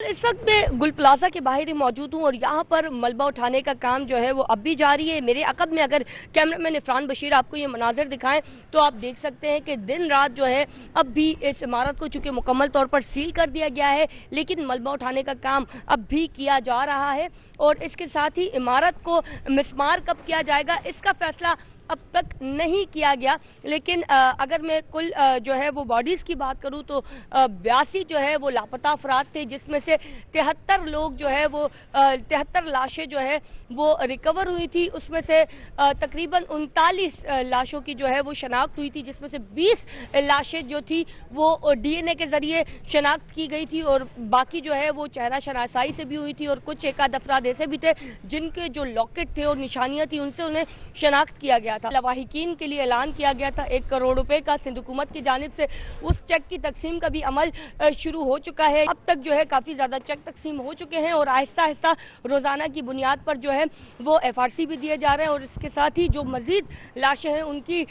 इस वक्त मैं गुल प्लाजा के बाहर ही मौजूद हूँ और यहाँ पर मलबा उठाने का काम जो है वो अब भी जारी है। मेरे अक़ब में अगर कैमरामैन इरफान बशीर आपको ये मनाज़र दिखाएं तो आप देख सकते हैं कि दिन रात जो है अब भी इस इमारत को चूँकि मुकम्मल तौर पर सील कर दिया गया है, लेकिन मलबा उठाने का काम अब भी किया जा रहा है। और इसके साथ ही इमारत को मिस्मार कब किया जाएगा इसका फैसला अब तक नहीं किया गया। लेकिन अगर मैं कुल जो है वो बॉडीज़ की बात करूं तो 82 जो है वो लापता अफराद थे, जिसमें से 73 लोग जो है वो 73 लाशें जो है वो रिकवर हुई थी। उसमें से तकरीबन 39 लाशों की जो है वो शनाख्त हुई थी, जिसमें से 20 लाशें जो थी वो DNA के ज़रिए शनाख्त की गई थी और बाकी जो है वो चेहरा शनासाई से भी हुई थी। और कुछ एक आध अफराद ऐसे भी थे जिनके जो लॉकेट थे और निशानियाँ थी उनसे उन्हें शनाख्त किया गया था। लवाहिकीन के लिए ऐलान किया गया था 1 करोड़ रुपए का सिंध हुकूमत की जानिब से। उस चेक की तकसीम का भी अमल शुरू हो चुका है। अब तक जो है काफ़ी ज़्यादा चेक तकसीम हो चुके हैं और आहिस्ता आहिस्ता रोज़ाना की बुनियाद पर जो है वो FRC भी दिए जा रहे हैं और इसके साथ ही जो मज़ीद लाशें हैं उनकी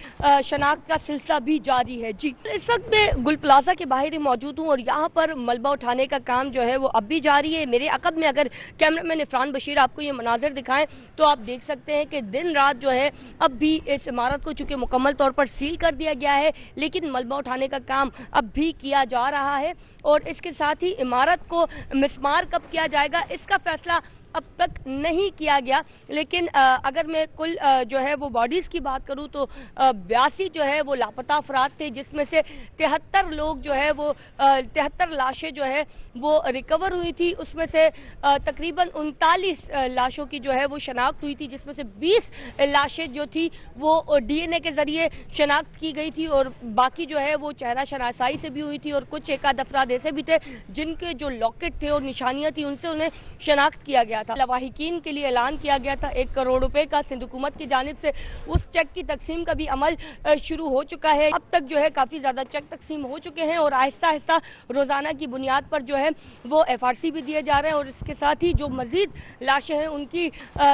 शनाख्त का सिलसिला भी जारी है। जी, इस वक्त मैं गुल प्लाजा के बाहर ही मौजूद हूँ और यहाँ पर मलबा उठाने का काम जो है वो अब भी जारी है। मेरे अक़ब में अगर कैमरामैन इरफान बशीर आपको ये मनाज़र दिखाएं तो आप देख सकते हैं कि दिन रात जो है अब भी इस इमारत को चूँकि मुकम्मल तौर पर सील कर दिया गया है, लेकिन मलबा उठाने का काम अब भी किया जा रहा है। और इसके साथ ही इमारत को मिस्मार कब किया जाएगा इसका फैसला अब तक नहीं किया गया। लेकिन अगर मैं कुल जो है वो बॉडीज़ की बात करूं तो 82 जो है वो लापता अफराद थे, जिसमें से 73 लोग जो है वो 73 लाशें जो है वो रिकवर हुई थी। उसमें से तकरीबन 39 लाशों की जो है वो शनाख्त हुई थी, जिसमें से 20 लाशें जो थी वो DNA के ज़रिए शनाख्त की गई थी और बाकी जो है वो चेहरा शनासाई से भी हुई थी। और कुछ एक आध अफराद ऐसे भी थे जिनके जो लॉकेट थे और निशानियाँ थी उनसे उन्हें शनाख्त किया गया था। लवाहिकीन के लिए ऐलान किया गया था 1 करोड़ रुपए का सिंध हुकूमत की जानिब से। उस चेक की तकसीम का भी अमल शुरू हो चुका है। अब तक जो है काफ़ी ज़्यादा चेक तकसीम हो चुके हैं और आहिस्ता आहिस्ता रोज़ाना की बुनियाद पर जो है वो FRC भी दिए जा रहे हैं और इसके साथ ही जो मज़ीद लाशें हैं उनकी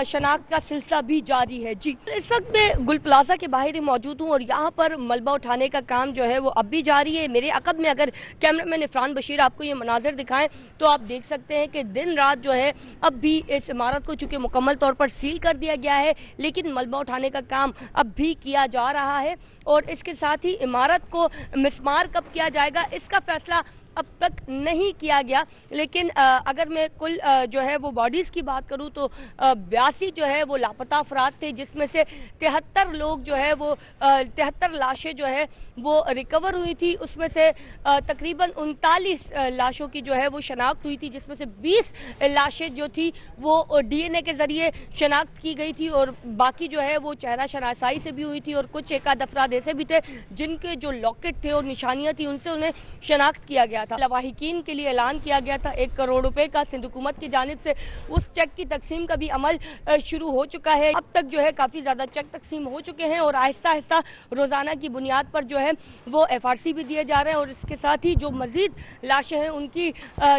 शनाख्त का सिलसिला भी जारी है। जी, इस वक्त मैं गुल प्लाजा के बाहर ही मौजूद हूँ और यहाँ पर मलबा उठाने का काम जो है वो अब भी जारी है। मेरे अक़ब में अगर कैमरामैन इरफान बशीर आपको ये मनाज़र दिखाएं तो आप देख सकते हैं कि दिन रात जो है अब भी इस इमारत को चूँकि मुकम्मल तौर पर सील कर दिया गया है, लेकिन मलबा उठाने का काम अब भी किया जा रहा है। और इसके साथ ही इमारत को मिस्मार कब किया जाएगा इसका फैसला अब तक नहीं किया गया। लेकिन अगर मैं कुल जो है वो बॉडीज़ की बात करूं तो 82 जो है वो लापता अफराद थे, जिसमें से 73 लोग जो है वो 73 लाशें जो है वो रिकवर हुई थी। उसमें से तकरीबन 39 लाशों की जो है वो शनाख्त हुई थी, जिसमें से 20 लाशें जो थी वो DNA के ज़रिए शनाख्त की गई थी और बाकी जो है वो चेहरा शनासाई से भी हुई थी। और कुछ एक आध अफराद ऐसे भी थे जिनके जो लॉकेट थे और निशानियाँ थी उनसे उन्हें शनाख्त किया गया था। लवाहिकीन के लिए ऐलान किया गया था 1 करोड़ रुपए का सिंध हुकूमत की जानिब से। उस चेक की तकसीम का भी अमल शुरू हो चुका है। अब तक जो है काफ़ी ज़्यादा चेक तकसीम हो चुके हैं और आहिस्ता आहिस्ता रोज़ाना की बुनियाद पर जो है वो FRC भी दिए जा रहे हैं और इसके साथ ही जो मज़ीद लाशें हैं उनकी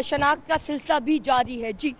शनाख्त का सिलसिला भी जारी है। जी।